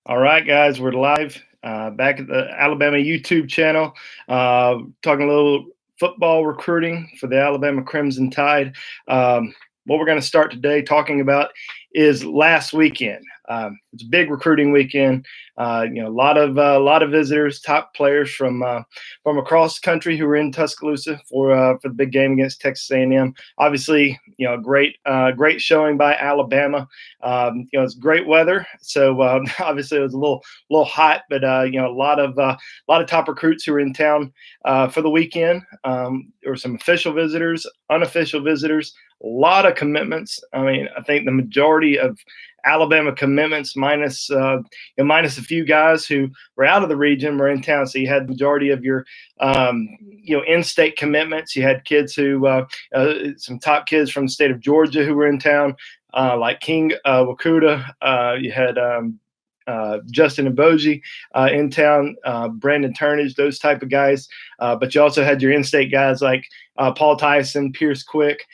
All right, guys, we're live back at the Alabama YouTube channel, talking a little football recruiting for the Alabama Crimson Tide. What we're going to start today talking about is last weekend. It's a big recruiting weekend. A lot of visitors, top players from across the country who were in Tuscaloosa for the big game against Texas A&M. Obviously, great showing by Alabama. It's great weather, so obviously it was a little hot, but a lot of top recruits who were in town for the weekend. There were some official visitors, unofficial visitors, a lot of commitments. I mean, I think the majority of Alabama commitments, minus a few guys who were out of the region, were in town. So you had the majority of your in-state commitments. You had kids some top kids from the state of Georgia who were in town, like King Wakuda. You had Justin Eboji in town, Brandon Turnage, those type of guys. But you also had your in-state guys like Paul Tyson, Pierce Quick,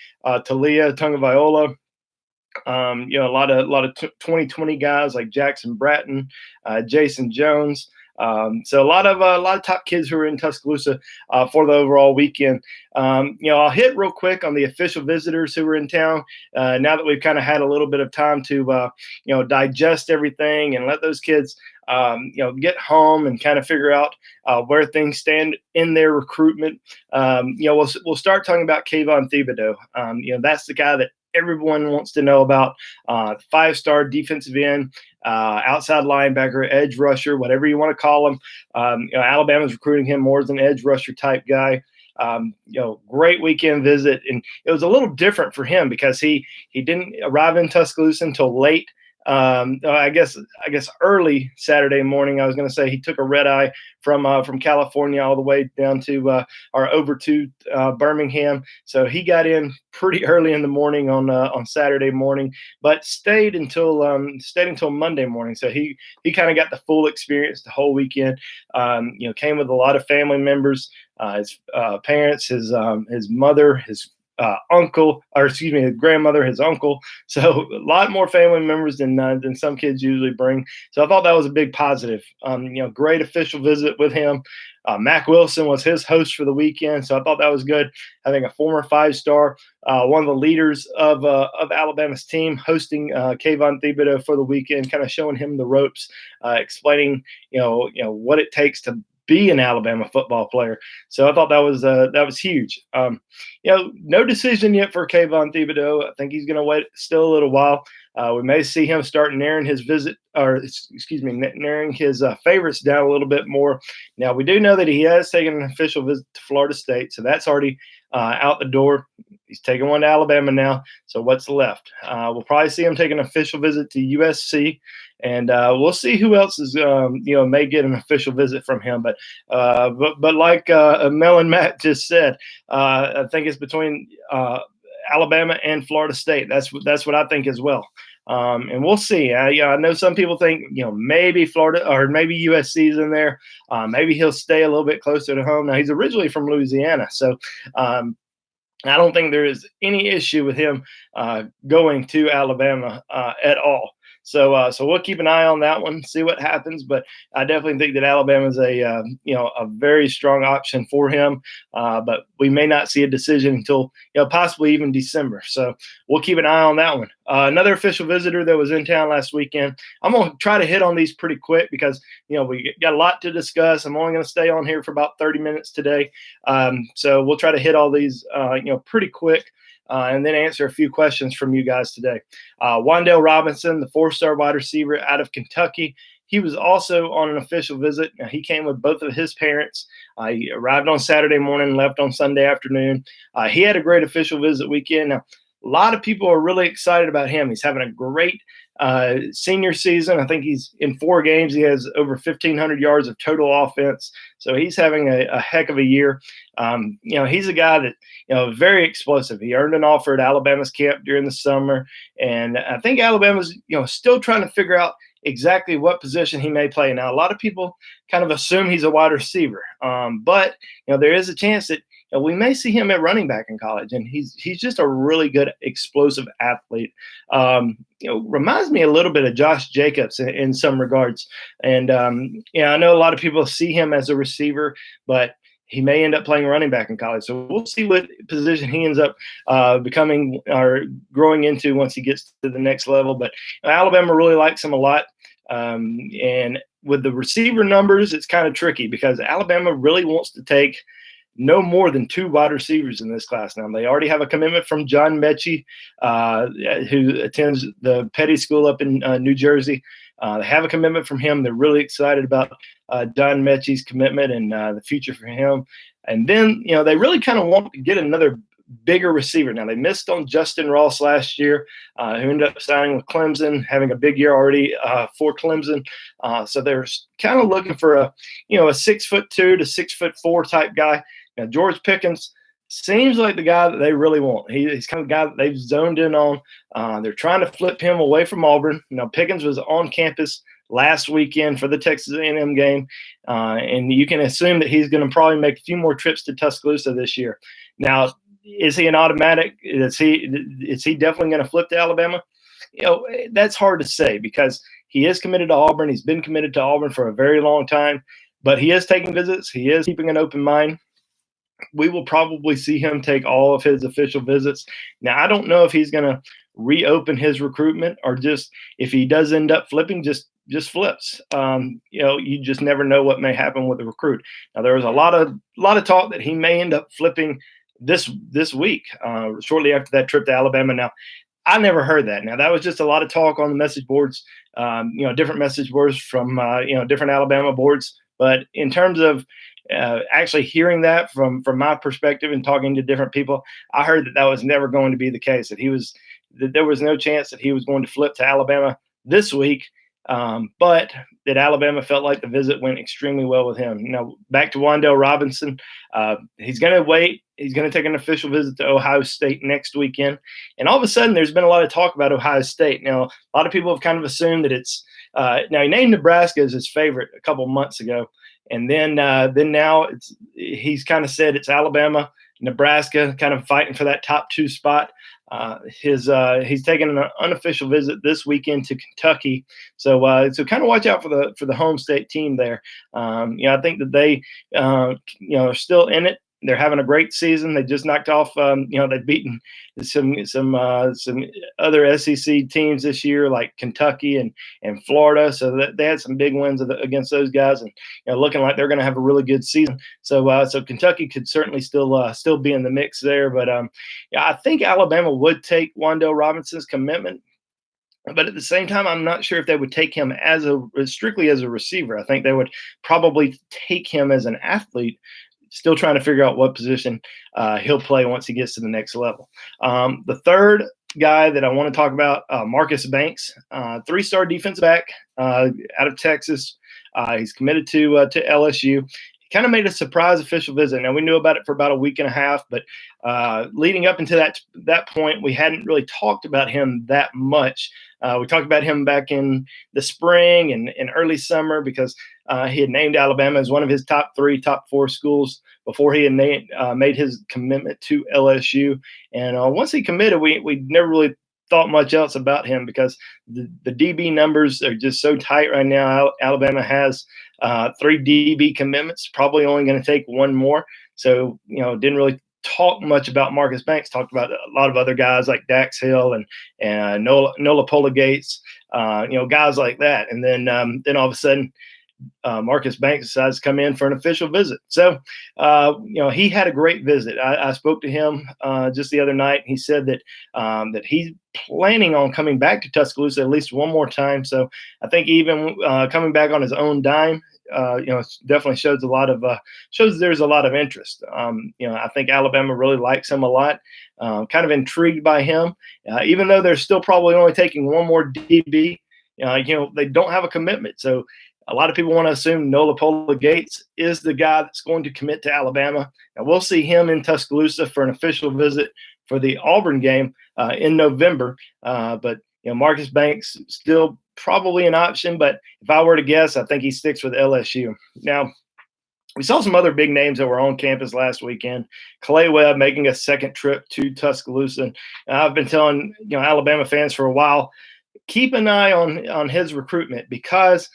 Talia Tungaviola. A lot of 2020 guys like Jackson Bratton, Jason Jones. So a lot of top kids who were in Tuscaloosa for the overall weekend. I'll hit real quick on the official visitors who were in town. Now that we've kind of had a little bit of time to digest everything and let those kids get home and kind of figure out where things stand in their recruitment. We'll start talking about Kayvon Thibodeau. That's the guy that everyone wants to know about. 5-star defensive end, outside linebacker, edge rusher, whatever you want to call him. Alabama's recruiting him more as an edge rusher type guy. Great weekend visit, and it was a little different for him because he didn't arrive in Tuscaloosa until late. I guess early Saturday morning. I was going to say he took a red eye from California all the way down to or over to Birmingham. So he got in pretty early in the morning on Saturday morning, but stayed until Monday morning. So he kind of got the full experience the whole weekend. Came with a lot of family members, his parents, his mother, his his grandmother, his uncle. So a lot more family members than some kids usually bring. So I thought that was a big positive. Great official visit with him. Mac Wilson was his host for the weekend, so I thought that was good. Having a former 5-star, one of the leaders of Alabama's team, hosting Kayvon Thibodeau for the weekend, kind of showing him the ropes, explaining what it takes to be an Alabama football player. So I thought that was huge. No decision yet for Kayvon Thibodeau. I think he's going to wait still a little while. We may see him start narrowing his favorites down a little bit more. Now, we do know that he has taken an official visit to Florida State, so that's already out the door. He's taking one to Alabama now. So what's left? We'll probably see him take an official visit to USC, and we'll see who else is may get an official visit from him. But like Mel and Matt just said, I think it's between Alabama and Florida State. That's what I think as well. And we'll see. I know some people think, maybe Florida or maybe USC is in there. Maybe he'll stay a little bit closer to home. Now, he's originally from Louisiana, so I don't think there is any issue with him going to Alabama at all. So we'll keep an eye on that one, see what happens. But I definitely think that Alabama is a very strong option for him. But we may not see a decision until possibly even December. So we'll keep an eye on that one. Another official visitor that was in town last weekend. I'm going to try to hit on these pretty quick because we got a lot to discuss. I'm only going to stay on here for about 30 minutes today. So we'll try to hit all these pretty quick. And then answer a few questions from you guys today. Wan'Dale Robinson, the 4-star wide receiver out of Kentucky. He was also on an official visit. Now, he came with both of his parents. He arrived on Saturday morning and left on Sunday afternoon. He had a great official visit weekend. Now, a lot of people are really excited about him. He's having a great senior season. I think he's in 4 games. He has over 1,500 yards of total offense. So he's having a heck of a year. He's a guy that, very explosive. He earned an offer at Alabama's camp during the summer. And I think Alabama's, still trying to figure out exactly what position he may play. Now, a lot of people kind of assume he's a wide receiver. But there is a chance that we may see him at running back in college, and he's just a really good explosive athlete. Reminds me a little bit of Josh Jacobs in some regards. And I know a lot of people see him as a receiver, but he may end up playing running back in college. So we'll see what position he ends up becoming or growing into once he gets to the next level. But Alabama really likes him a lot. And with the receiver numbers, it's kind of tricky because Alabama really wants to take no more than 2 wide receivers in this class. Now, they already have a commitment from John Mechie, who attends the Petty School up in New Jersey. They have a commitment from him. They're really excited about John Mechie's commitment and the future for him. And then, they really kind of want to get another bigger receiver. Now, they missed on Justin Ross last year, who ended up signing with Clemson, having a big year already for Clemson. So they're kind of looking for a 6'2" to 6'4" type guy. Now, George Pickens seems like the guy that they really want. He's kind of the guy that they've zoned in on. They're trying to flip him away from Auburn. Now, Pickens was on campus last weekend for the Texas A&M game, and you can assume that he's going to probably make a few more trips to Tuscaloosa this year. Now, is he an automatic? Is he definitely going to flip to Alabama? That's hard to say because he is committed to Auburn. He's been committed to Auburn for a very long time, but he is taking visits. He is keeping an open mind. We will probably see him take all of his official visits. Now, I don't know if he's going to reopen his recruitment or just if he does end up flipping, just flips. You just never know what may happen with the recruit. Now, there was a lot of talk that he may end up flipping this week, shortly after that trip to Alabama. Now, I never heard that. Now, that was just a lot of talk on the message boards, different message boards from different Alabama boards. But in terms of actually hearing that from my perspective and talking to different people, I heard that was never going to be the case, that there was no chance that he was going to flip to Alabama this week, but that Alabama felt like the visit went extremely well with him. Back to Wan'Dale Robinson, he's going to wait. He's going to take an official visit to Ohio State next weekend. And all of a sudden, there's been a lot of talk about Ohio State. Now, a lot of people have kind of assumed that it's now he named Nebraska as his favorite a couple months ago. And then now he's kind of said it's Alabama, Nebraska, kind of fighting for that top 2 spot. He's taking an unofficial visit this weekend to Kentucky, so kind of watch out for the home state team there. I think that they are still in it. They're having a great season. They just knocked off, they've beaten some other SEC teams this year, like Kentucky and Florida. So they had some big wins against those guys, and looking like they're going to have a really good season. So Kentucky could certainly still be in the mix there. But I think Alabama would take Wan'Dale Robinson's commitment. But at the same time, I'm not sure if they would take him strictly as a receiver. I think they would probably take him as an athlete, still trying to figure out what position he'll play once he gets to the next level. The third guy that I want to talk about, Marcus Banks, 3-star defensive back out of Texas. He's committed to LSU. He kind of made a surprise official visit. Now, we knew about it for about a week and a half, but leading up into that point, we hadn't really talked about him that much. We talked about him back in the spring and early summer because he had named Alabama as one of his top 4 schools before he had made his commitment to LSU. And once he committed, we never really thought much else about him because the DB numbers are just so tight right now. Alabama has 3 DB commitments, probably only going to take 1 more. So, didn't really talk much about Marcus Banks, talked about a lot of other guys like Dax Hill and Nola Pola-Gates, guys like that. And then all of a sudden, Marcus Banks decides to come in for an official visit. So, he had a great visit. I spoke to him just the other night. He said that he's planning on coming back to Tuscaloosa at least 1 more time. So I think even coming back on his own dime, definitely shows there's a lot of interest. I think Alabama really likes him a lot. Kind of intrigued by him, even though they're still probably only taking 1 more DB. They don't have a commitment. So a lot of people want to assume Nola Pola-Gates is the guy that's going to commit to Alabama. Now, we'll see him in Tuscaloosa for an official visit for the Auburn game in November. But Marcus Banks still probably an option. But if I were to guess, I think he sticks with LSU. Now, we saw some other big names that were on campus last weekend. Clay Webb making a second trip to Tuscaloosa. And I've been telling Alabama fans for a while, keep an eye on his recruitment, because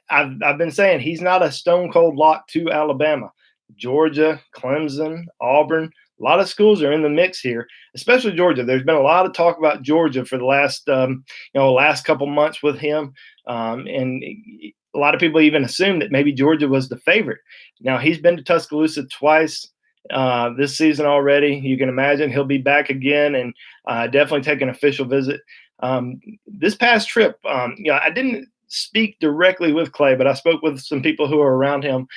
I've been saying he's not a stone cold lock to Alabama. Georgia, Clemson, Auburn, a lot of schools are in the mix here, especially Georgia. There's been a lot of talk about Georgia for the last couple months with him, and a lot of people even assume that maybe Georgia was the favorite. Now, he's been to Tuscaloosa twice this season already. You can imagine he'll be back again, and definitely take an official visit. This past trip, I didn't speak directly with Clay, but I spoke with some people who are around him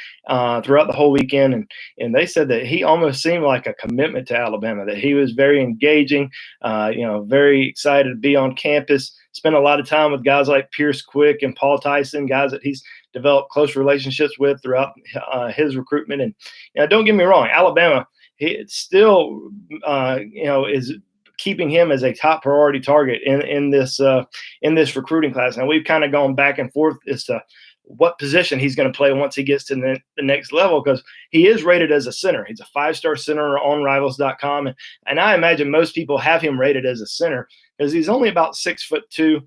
throughout the whole weekend, and they said that he almost seemed like a commitment to Alabama, that he was very engaging, very excited to be on campus, spent a lot of time with guys like Pierce Quick and Paul Tyson, guys that he's developed close relationships with throughout his recruitment. And don't get me wrong, Alabama, he still is keeping him as a top priority target in this recruiting class. Now, we've kind of gone back and forth as to what position he's going to play once he gets to the next level, because he is rated as a center. He's a 5-star center on Rivals.com, and I imagine most people have him rated as a center because he's only about 6'2".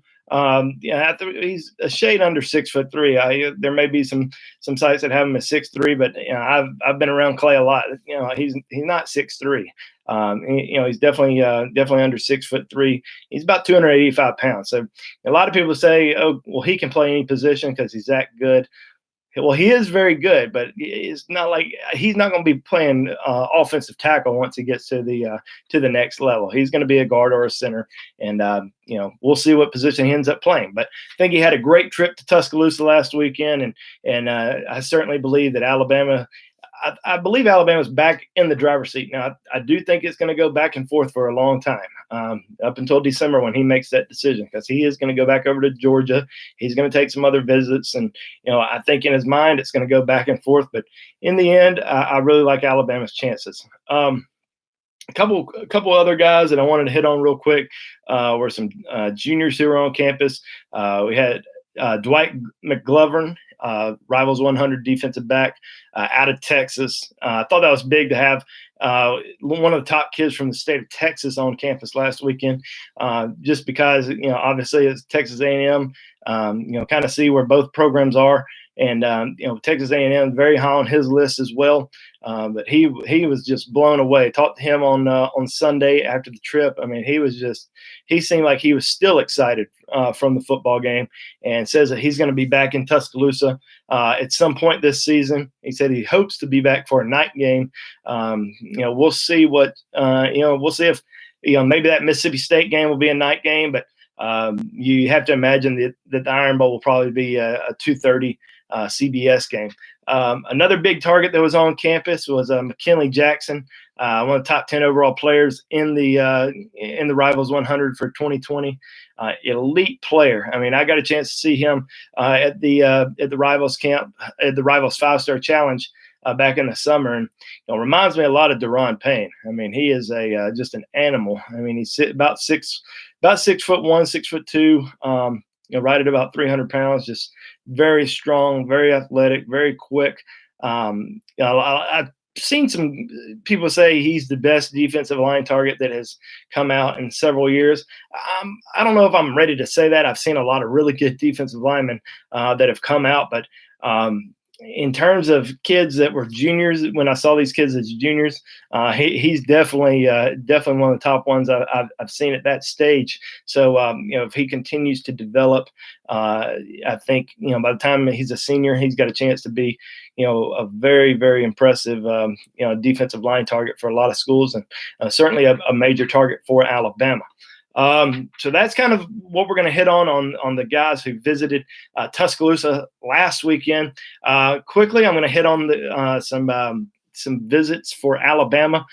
He's a shade under 6'3". There may be some sites that have him at 6'3", but I've been around Clay a lot. He's not 6'3". He's definitely under 6'3". He's about 285 pounds. So a lot of people say, oh, well, he can play any position because he's that good. Well, he is very good, but it's not like he's not going to be playing offensive tackle once he gets to the next level. He's going to be a guard or a center, and we'll see what position he ends up playing. But I think he had a great trip to Tuscaloosa last weekend, and I certainly believe that Alabama. I believe Alabama's back in the driver's seat. Now, I do think it's going to go back and forth for a long time, up until December when he makes that decision, because he is going to go back over to Georgia. He's going to take some other visits, and I think in his mind it's going to go back and forth. But in the end, I really like Alabama's chances. A couple other guys that I wanted to hit on real quick were some juniors who were on campus. We had Dwight McGlovern, Rivals 100 defensive back out of Texas. I thought that was big to have one of the top kids from the state of Texas on campus last weekend, just because, obviously it's Texas A&M, kind of see where both programs are. And, Texas A&M very high on his list as well. But he was just blown away. Talked to him on Sunday after the trip. I mean, he seemed like he was still excited from the football game, and says that he's going to be back in Tuscaloosa at some point this season. He said he hopes to be back for a night game. We'll see we'll see if, maybe that Mississippi State game will be a night game, but you have to imagine that the Iron Bowl will probably be a 2:30 CBS game. Another big target that was on campus was McKinley Jackson, one of the top 10 overall players in the Rivals 100 for 2020. Elite player. I mean, I got a chance to see him at the Rivals camp, at the Rivals 5-Star Challenge back in the summer, and reminds me a lot of Deron Payne. I mean, he is just an animal. I mean, he's about 6'1", 6'2", right at about 300 pounds, just very strong, very athletic, very quick. I've seen some people say he's the best defensive line target that has come out in several years. I don't know if I'm ready to say that. I've seen a lot of really good defensive linemen that have come out, but in terms of kids that were juniors, when I saw these kids as juniors, he's definitely one of the top ones I've seen at that stage. So, if he continues to develop, I think, by the time he's a senior, he's got a chance to be, a very, very impressive, defensive line target for a lot of schools, and certainly a major target for Alabama. So that's kind of what we're going to hit on the guys who visited Tuscaloosa last weekend. Quickly, I'm going to hit on some visits for Alabama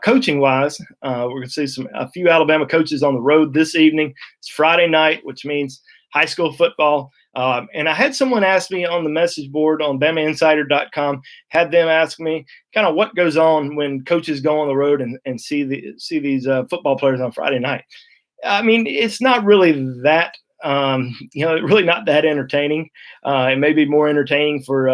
coaching wise. We're going to see a few Alabama coaches on the road this evening. It's Friday night, which means high school football. And I had someone ask me on the message board on BamaInsider.com, had them ask me kind of what goes on when coaches go on the road and see these football players on Friday night. I mean, it's not really that, really not that entertaining. It may be more entertaining for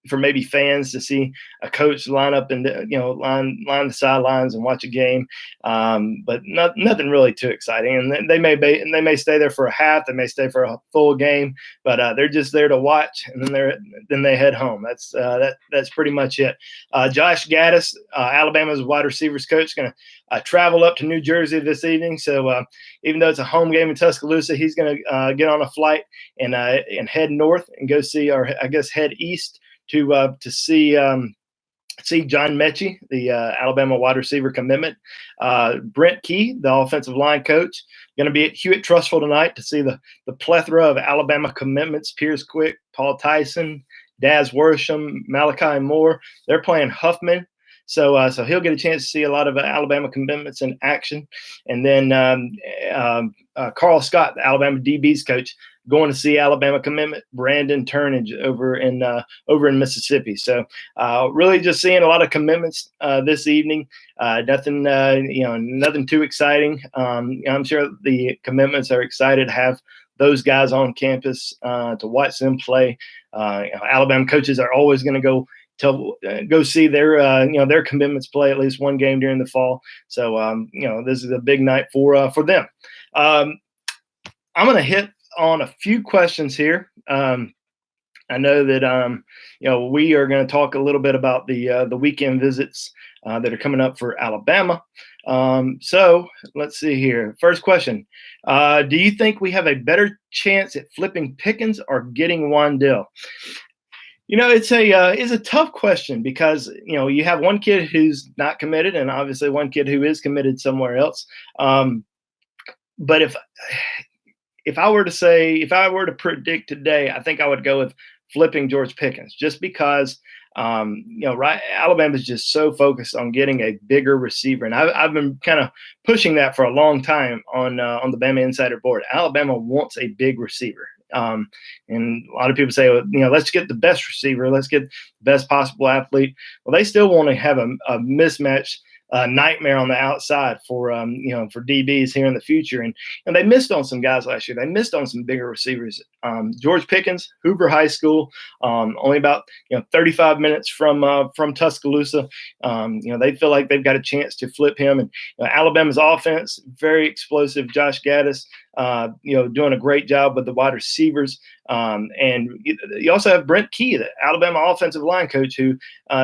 for maybe fans to see a coach line up and line the sidelines and watch a game, but nothing really too exciting. And they may stay there for a half, they may stay for a full game, but they're just there to watch, and then they head home. That's pretty much it. Josh Gaddis, Alabama's wide receivers coach, going to travel up to New Jersey this evening. So even though it's a home game in Tuscaloosa, he's going to get on a flight and head north and go see, or I guess head east to see John Mechie, the Alabama wide receiver commitment. Brent Key, the offensive line coach, going to be at Hewitt Trustful tonight to see the plethora of Alabama commitments: Pierce Quick, Paul Tyson, Daz Worsham, Malachi Moore. They're playing Huffman. So he'll get a chance to see a lot of Alabama commitments in action. And then Carl Scott, the Alabama DB's coach, going to see Alabama commitment Brandon Turnage over in Mississippi. So really just seeing a lot of commitments this evening. Nothing too exciting. I'm sure the commitments are excited to have those guys on campus to watch them play. Alabama coaches are always going to go see their commitments play at least one game during the fall. So this is a big night for them. I'm going to hit on a few questions here. I know that we are going to talk a little bit about the weekend visits that are coming up for Alabama. So let's see here. First question: do you think we have a better chance at flipping Pickens or getting Wandale? It's a tough question because you have one kid who's not committed and obviously one kid who is committed somewhere else. But if I were to predict today, I think I would go with flipping George Pickens, just because Alabama's just so focused on getting a bigger receiver, and I've been kind of pushing that for a long time on the Bama Insider board. Alabama wants a big receiver. And a lot of people say, let's get the best receiver. Let's get the best possible athlete. Well, they still want to have a mismatch nightmare on the outside for DBs here in the future. And they missed on some guys last year. They missed on some bigger receivers. George Pickens, Hoover High School, only about 35 minutes from Tuscaloosa. They feel like they've got a chance to flip him. And Alabama's offense, very explosive. Josh Gaddis, doing a great job with the wide receivers. And you also have Brent Key, the Alabama offensive line coach, who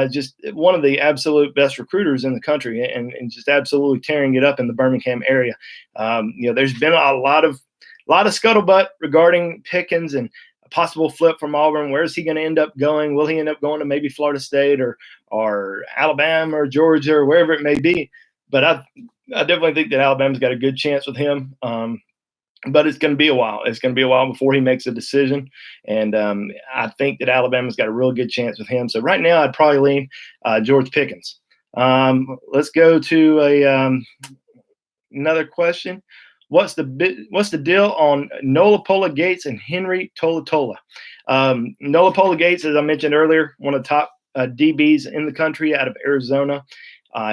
just one of the absolute best recruiters in the country, and just absolutely tearing it up in the Birmingham area. There's been a lot of scuttlebutt regarding Pickens and a possible flip from Auburn. Where is he going to end up going? Will he end up going to maybe Florida State or Alabama or Georgia or wherever it may be? But I definitely think that Alabama's got a good chance with him. But it's going to be a while. It's going to be a while before he makes a decision. And I think that Alabama's got a real good chance with him. So right now I'd probably lean George Pickens. Let's go to another question. What's the deal on Nolapola Gates and Henry Tolatola? Nolapola Gates, as I mentioned earlier, one of the top DBs in the country out of Arizona.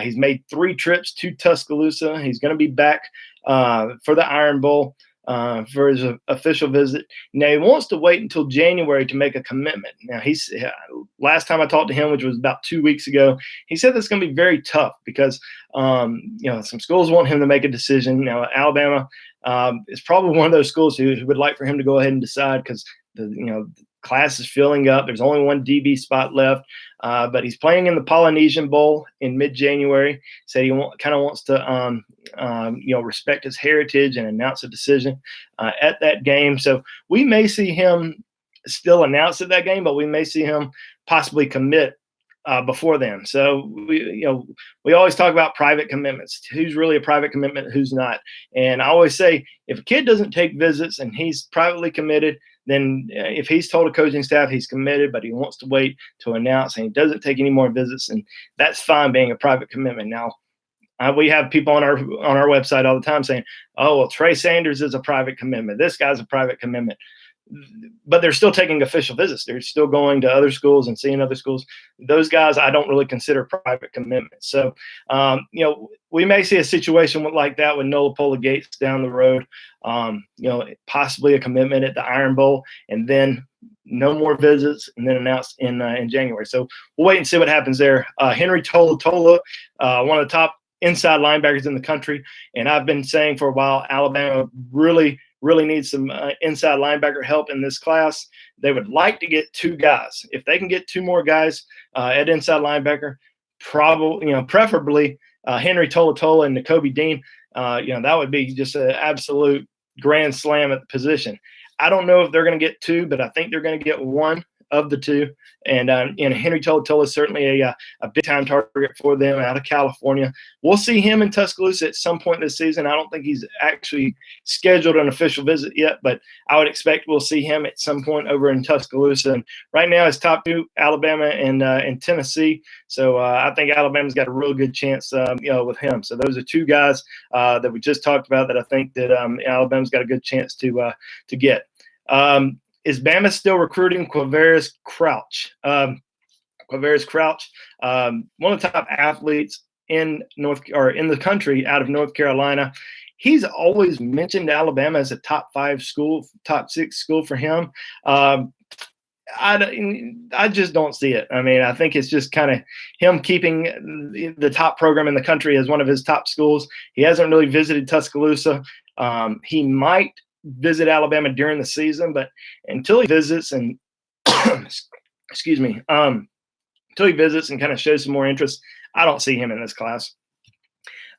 He's made 3 trips to Tuscaloosa. He's going to be back for the Iron Bowl for his official visit. Now, he wants to wait until January to make a commitment. Now, last time I talked to him, which was about 2 weeks ago, he said that's going to be very tough because some schools want him to make a decision. Now, Alabama is probably one of those schools who would like for him to go ahead and decide because the class is filling up. There's only one DB spot left, but he's playing in the Polynesian Bowl in mid-January. Said he kind of wants to, respect his heritage and announce a decision at that game. So we may see him still announce at that game, but we may see him possibly commit before then. So we always talk about private commitments. Who's really a private commitment? Who's not? And I always say if a kid doesn't take visits and he's privately committed, then if he's told a coaching staff he's committed, but he wants to wait to announce and he doesn't take any more visits, and that's fine being a private commitment. Now, we have people on our website all the time saying, oh, well, Trey Sanders is a private commitment. This guy's a private commitment. But they're still taking official visits. They're still going to other schools and seeing other schools. Those guys I don't really consider private commitments. So, we may see a situation like that with Nolapola Gates down the road, possibly a commitment at the Iron Bowl, and then no more visits, and then announced in January. So we'll wait and see what happens there. Henry Tolatola, one of the top inside linebackers in the country, and I've been saying for a while, Alabama really needs some inside linebacker help in this class. They would like to get 2 guys. If they can get 2 more guys at inside linebacker, preferably Henry Tolatola and Nakobe Dean, that would be just an absolute grand slam at the position. I don't know if they're going to get 2, but I think they're going to get 1 of the 2. And Henry Tolatola is certainly a big time target for them out of California. We'll see him in Tuscaloosa at some point this season. I don't think he's actually scheduled an official visit yet, but I would expect we'll see him at some point over in Tuscaloosa. And right now, his top 2, Alabama and Tennessee. So I think Alabama's got a real good chance, with him. So those are 2 guys that we just talked about that I think that Alabama's got a good chance to get. Is Bama still recruiting Quavaris Crouch? Quavaris Crouch, one of the top athletes in the country out of North Carolina. He's always mentioned Alabama as a top 5 school, top 6 school for him. I just don't see it. I mean, I think it's just kind of him keeping the top program in the country as one of his top schools. He hasn't really visited Tuscaloosa. He might visit Alabama during the season, but until he visits and excuse me, until he visits and kind of shows some more interest, I don't see him in this class.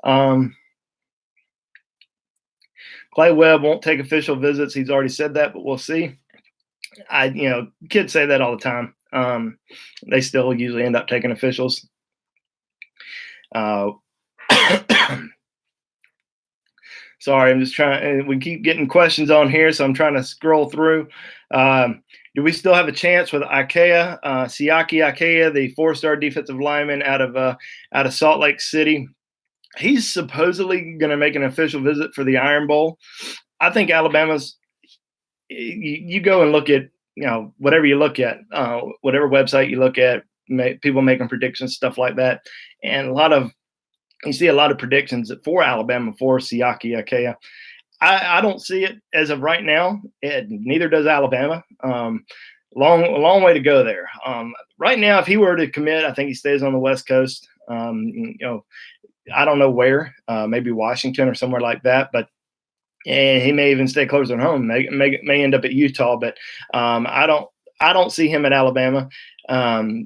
Clay Webb won't take official visits. He's already said that, but we'll see. Kids say that all the time. They still usually end up taking officials. Sorry, I'm just trying. We keep getting questions on here, so I'm trying to scroll through. Do we still have a chance with Siaki Ikea, the 4-star defensive lineman out of Salt Lake City? He's supposedly going to make an official visit for the Iron Bowl. I think Alabama's. You go and look at whatever you look at, whatever website you look at, people making predictions, stuff like that, and you see a lot of predictions for Alabama for Siaki Ikea. I don't see it as of right now. Neither does Alabama. Long way to go there. Right now, if he were to commit, I think he stays on the West Coast. I don't know where, maybe Washington or somewhere like that, but he may even stay closer to home. May end up at Utah, but I don't see him at Alabama.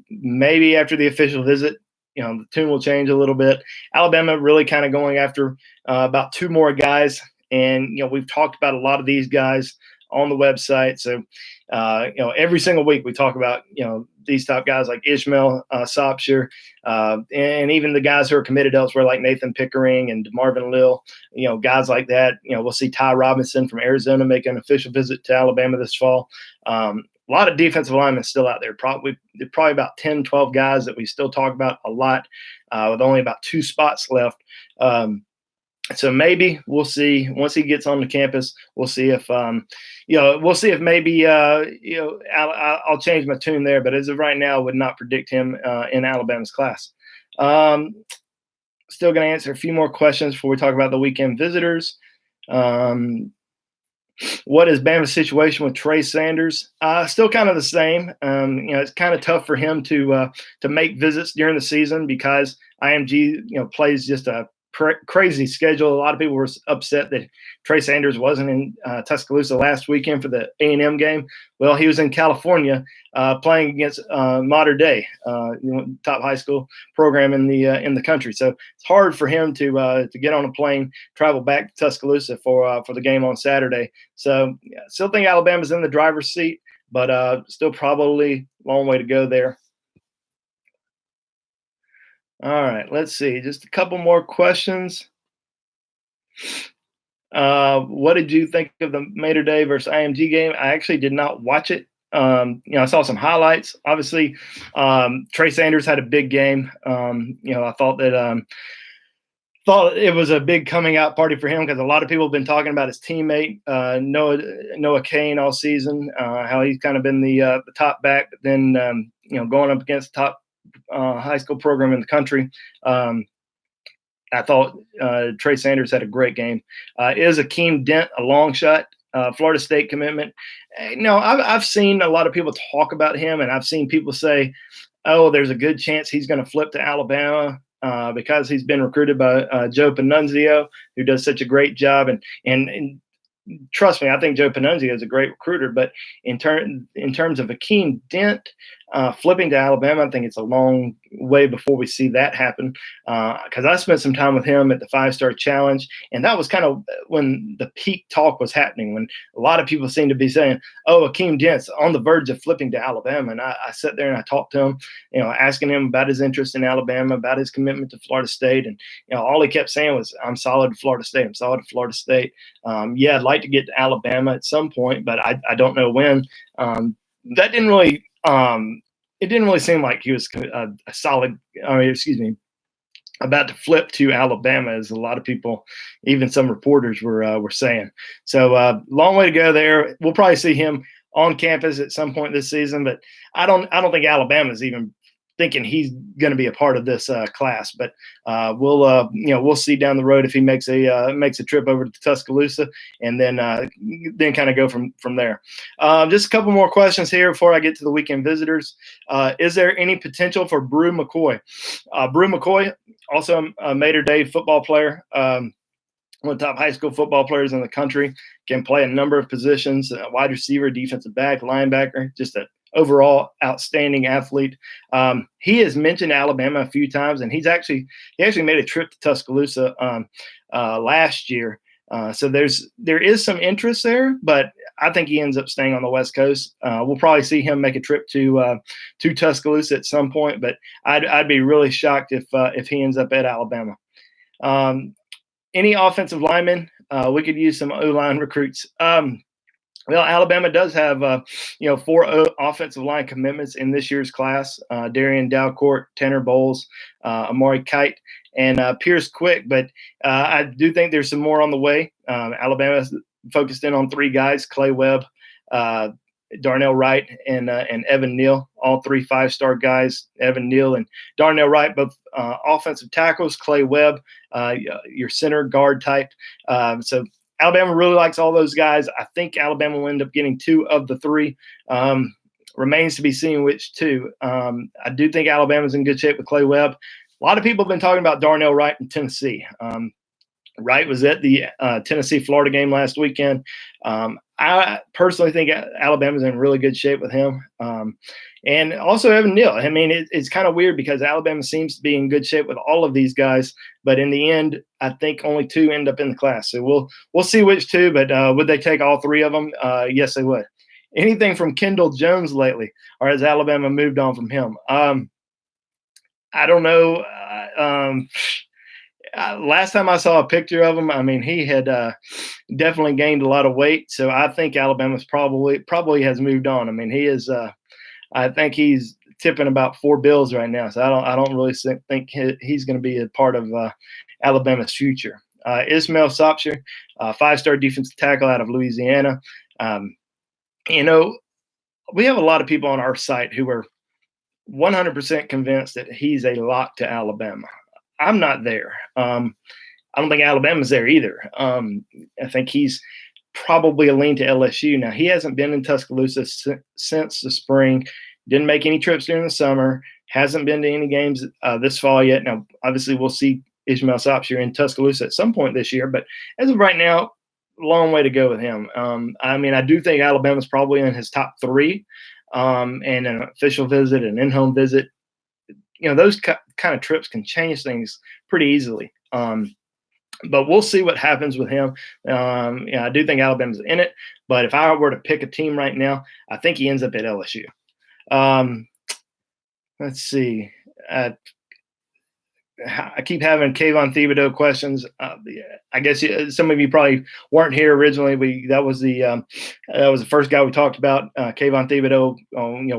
Maybe after the official visit, the tune will change a little bit. Alabama really kind of going after about 2 more guys. And, we've talked about a lot of these guys on the website. So, every single week we talk about, these top guys like Ishmael Sopsher, and even the guys who are committed elsewhere like Nathan Pickering and Marvin Lill, guys like that. We'll see Ty Robinson from Arizona make an official visit to Alabama this fall. A lot of defensive linemen still out there. Probably about 10, 12 guys that we still talk about a lot, with only about 2 spots left. So maybe we'll see once he gets on the campus. We'll see if maybe I'll change my tune there. But as of right now, I would not predict him in Alabama's class. Still going to answer a few more questions before we talk about the weekend visitors. What is Bama's situation with Trey Sanders? Still kind of the same. It's kind of tough for him to make visits during the season because IMG, plays just a crazy schedule. A lot of people were upset that Trey Sanders wasn't in Tuscaloosa last weekend for the A&M game. Well, he was in California playing against Mater Dei, top high school program in the country. So it's hard for him to get on a plane, travel back to Tuscaloosa for the game on Saturday. So still think Alabama's in the driver's seat, but still probably a long way to go there. All right, let's see. Just a couple more questions. What did you think of the Mater Dei versus IMG game? I actually did not watch it. I saw some highlights. Obviously, Trey Sanders had a big game. I thought it was a big coming out party for him because a lot of people have been talking about his teammate Noah Cain all season, how he's kind of been the top back, but then going up against the top high school program in the country. I thought Trey Sanders had a great game. Is Akeem Dent a long shot? Florida State commitment. No, I've seen a lot of people talk about him, and I've seen people say, "Oh, there's a good chance he's going to flip to Alabama." Because he's been recruited by Joe Panunzio, who does such a great job, and trust me, I think Joe Panunzio is a great recruiter. But in terms of Akeem Dent flipping to Alabama, I think it's a long way before we see that happen. Because I spent some time with him at the 5-Star Challenge, and that was kind of when the peak talk was happening, when a lot of people seemed to be saying, "Oh, Akeem Dent's on the verge of flipping to Alabama." And I sat there and I talked to him, asking him about his interest in Alabama, about his commitment to Florida State, and all he kept saying was, "I'm solid at Florida State. I'm solid at Florida State. Yeah, I'd like to get to Alabama at some point, but I don't know when." That didn't really. It didn't really seem like he was a solid. About to flip to Alabama, as a lot of people, even some reporters, were saying. So long way to go there. We'll probably see him on campus at some point this season, but I don't think Alabama's even thinking he's going to be a part of this class. But we'll see down the road if he makes a trip over to Tuscaloosa, and then kind of go from there. Just a couple more questions here before I get to the weekend visitors. Is there any potential for Brew McCoy? Brew McCoy, also a Mater Dei football player. One of the top high school football players in the country, can play a number of positions: wide receiver, defensive back, linebacker, just an overall outstanding athlete. He has mentioned Alabama a few times, and he actually made a trip to Tuscaloosa last year. So there is some interest there, but I think he ends up staying on the West Coast. We'll probably see him make a trip to Tuscaloosa at some point, but I'd be really shocked if he ends up at Alabama. Any offensive linemen? We could use some O-line recruits. Well, Alabama does have 4 offensive line commitments in this year's class: Darian Dalcourt, Tanner Bowles, Amari Kite, and Pierce Quick. But I do think there's some more on the way. Alabama's focused in on 3 guys: Clay Webb, Darnell Wright, and Evan Neal, all 3 5-star guys. Evan Neal and Darnell Wright, both offensive tackles. Clay Webb, your center guard type. So Alabama really likes all those guys. I think Alabama will end up getting 2 of the 3. Remains to be seen which 2. I do think Alabama's in good shape with Clay Webb. A lot of people have been talking about Darnell Wright in Tennessee. Wright was at the Tennessee-Florida game last weekend. I personally think Alabama's in really good shape with him. And also Evan Neal. I mean, it's kind of weird because Alabama seems to be in good shape with all of these guys, but in the end, I think only 2 end up in the class. So we'll see which 2, but would they take all 3 of them? Yes, they would. Anything from Kendall Jones lately, or has Alabama moved on from him? I don't know. Last time I saw a picture of him, I mean, he had definitely gained a lot of weight. So I think Alabama's probably has moved on. I mean, he is. I think he's tipping about 4 bills right now. So I don't really think he's going to be a part of Alabama's future. Ismail Sopsher, 5-star defensive tackle out of Louisiana. We have a lot of people on our site who are 100% convinced that he's a lock to Alabama. I'm not there. I don't think Alabama's there either. I think he's probably a lean to LSU. Now, he hasn't been in Tuscaloosa since the spring, didn't make any trips during the summer, hasn't been to any games this fall yet. Now, obviously, we'll see Ismail Sopsher in Tuscaloosa at some point this year, but as of right now, long way to go with him. I mean, I do think Alabama's probably in his top 3, and an official visit, an in-home visit. Those kind of trips can change things pretty easily. But we'll see what happens with him. I do think Alabama's in it, but if I were to pick a team right now, I think he ends up at LSU. Let's see. I keep having Kayvon Thibodeau questions. I guess some of you probably weren't here originally. That was the first guy we talked about, Kayvon Thibodeau.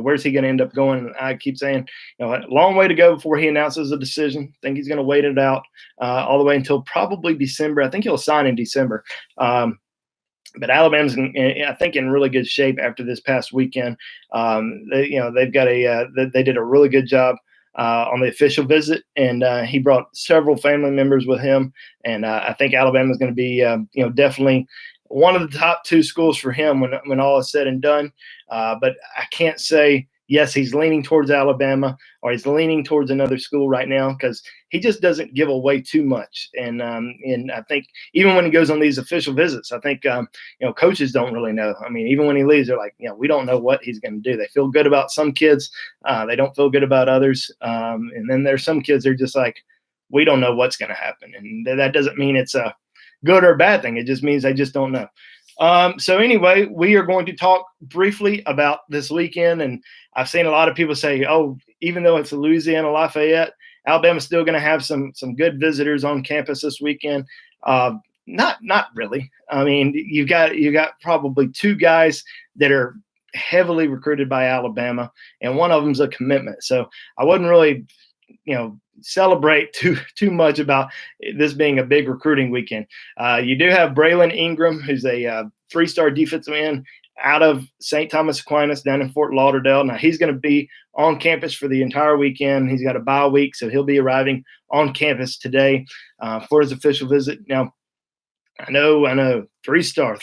Where's he going to end up going? And I keep saying, a long way to go before he announces a decision. I think he's going to wait it out all the way until probably December. I think he'll sign in December. But Alabama's, I think, in really good shape after this past weekend. They've got they did a really good job on the official visit, and he brought several family members with him. And I think Alabama is going to be, definitely one of the top two schools for him when all is said and done. But I can't say, yes, he's leaning towards Alabama or he's leaning towards another school right now, because he just doesn't give away too much. And I think even when he goes on these official visits, I think, coaches don't really know. I mean, even when he leaves, they're like, we don't know what he's going to do. They feel good about some kids. They don't feel good about others. And then there's some kids, they're just like, we don't know what's going to happen. And that doesn't mean it's a good or bad thing. It just means they just don't know. So anyway, we are going to talk briefly about this weekend. And I've seen a lot of people say, oh, even though it's Louisiana Lafayette, Alabama's still going to have some good visitors on campus this weekend. Not really. I mean, you got probably two guys that are heavily recruited by Alabama, and one of them's a commitment. So I wouldn't really, celebrate too much about this being a big recruiting weekend. You do have Braylon Ingram, who's a 3-star defensive end out of St. Thomas Aquinas down in Fort Lauderdale. Now he's going to be on campus for the entire weekend. He's got a bye week, so he'll be arriving on campus today for his official visit. Now, I know, 3-star.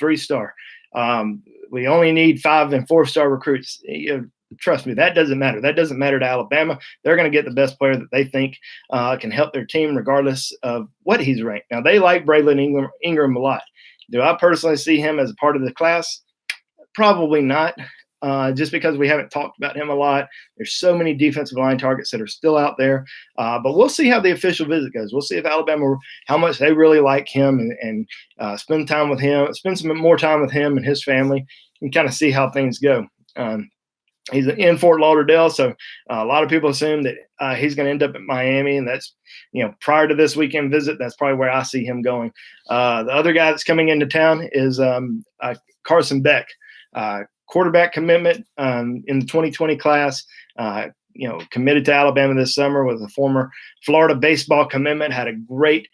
We only need 5 and 4-star recruits. Trust me, that doesn't matter. That doesn't matter to Alabama. They're going to get the best player that they think can help their team, regardless of what he's ranked. Now, they like Braylon Ingram a lot. Do I personally see him as a part of the class? Probably not, just because we haven't talked about him a lot. There's so many defensive line targets that are still out there. But we'll see how the official visit goes. We'll see if Alabama, how much they really like him and spend some more time with him and his family, and kind of see how things go. He's in Fort Lauderdale, so a lot of people assume that he's going to end up at Miami, and that's, prior to this weekend visit, that's probably where I see him going. The other guy that's coming into town is Carson Beck, quarterback commitment in the 2020 class. Committed to Alabama this summer, with a former Florida baseball commitment, had a great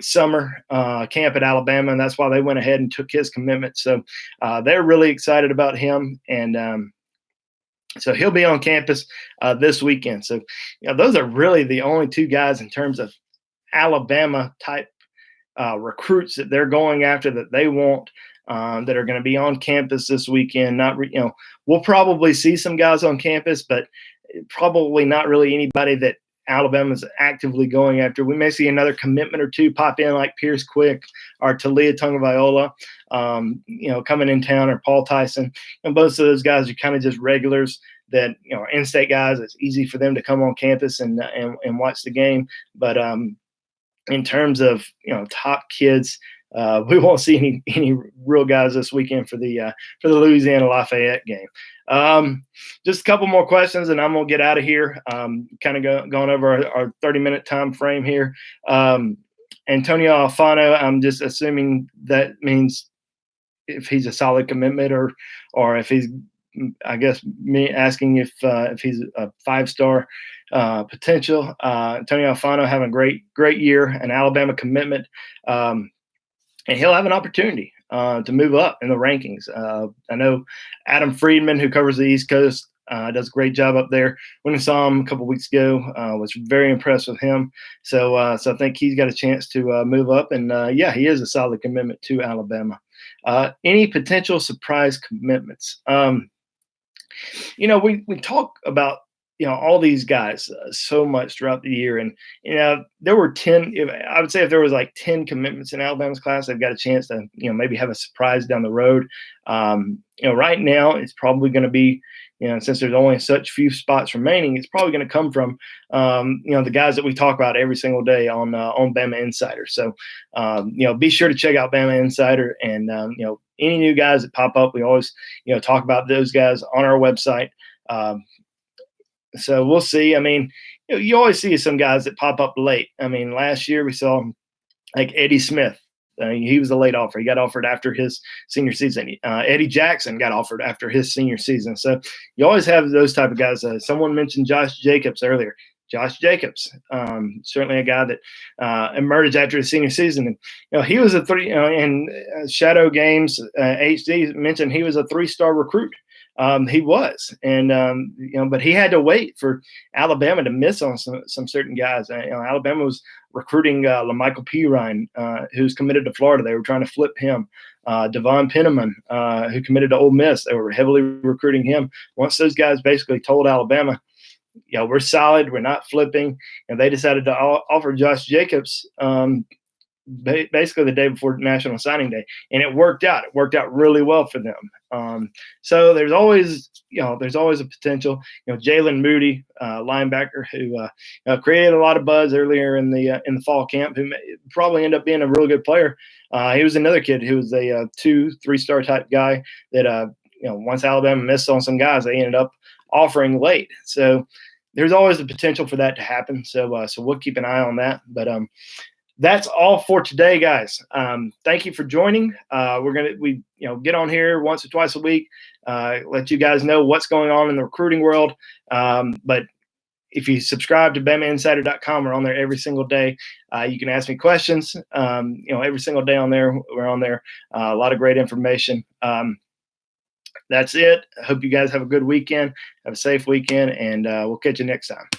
summer camp at Alabama, and that's why they went ahead and took his commitment. So they're really excited about him, and so he'll be on campus this weekend. So, those are really the only two guys in terms of Alabama type recruits that they're going after, that they want, that are going to be on campus this weekend. We'll probably see some guys on campus, but probably not really anybody that Alabama's actively going after. We may see another commitment or two pop in, like Pierce Quick or Talia Tungavailoa, coming in town, or Paul Tyson. And both of those guys are kind of just regulars that, are in-state guys. It's easy for them to come on campus and watch the game. But in terms of, top kids, we won't see any real guys this weekend for the Louisiana Lafayette game. Just a couple more questions, and I'm gonna get out of here. Kind of going over our 30-minute time frame here. Antonio Alfano, I'm just assuming that means if he's a solid commitment, or if he's, I guess, me asking if he's a 5-star potential. Antonio Alfano having a great year, an Alabama commitment. And he'll have an opportunity to move up in the rankings. I know Adam Friedman, who covers the East Coast, does a great job up there. When I saw him a couple weeks ago, was very impressed with him. So I think he's got a chance to move up. And, he is a solid commitment to Alabama. Any potential surprise commitments? We talk about, all these guys so much throughout the year. And, there were 10, I would say if there was like 10 commitments in Alabama's class, they've got a chance to, maybe have a surprise down the road. Right now it's probably going to be, since there's only such few spots remaining, it's probably going to come from, the guys that we talk about every single day on Bama Insider. So, be sure to check out Bama Insider, and, any new guys that pop up, we always, talk about those guys on our website. So we'll see. I mean, you always see some guys that pop up late. I mean, last year we saw like Eddie Smith. He was a late offer. He got offered after his senior season. Eddie Jackson got offered after his senior season. So you always have those type of guys. Someone mentioned Josh Jacobs earlier. Josh Jacobs, certainly a guy that emerged after his senior season. And, he was in Shadow Games, HD mentioned he was a 3-star recruit. He was, and but he had to wait for Alabama to miss on some certain guys. Alabama was recruiting LaMichael Pirine, who's committed to Florida. They were trying to flip him. Devon Penniman, who committed to Ole Miss. They were heavily recruiting him. Once those guys basically told Alabama, we're solid, we're not flipping, and they decided to offer Josh Jacobs basically the day before National Signing Day, and it worked out. It worked out really well for them. So there's always a potential. Jalen Moody, linebacker, who created a lot of buzz earlier in the fall camp, who may probably end up being a really good player. He was another kid who was a 2-3-star type guy that once Alabama missed on some guys, they ended up offering late. So there's always the potential for that to happen. So we'll keep an eye on that. But that's all for today, guys. Thank you for joining. We get on here once or twice a week, let you guys know what's going on in the recruiting world. But if you subscribe to BamaInsider.com, we're on there every single day. You can ask me questions. Every single day on there, we're on there. A lot of great information. That's it. I hope you guys have a good weekend. Have a safe weekend, and we'll catch you next time.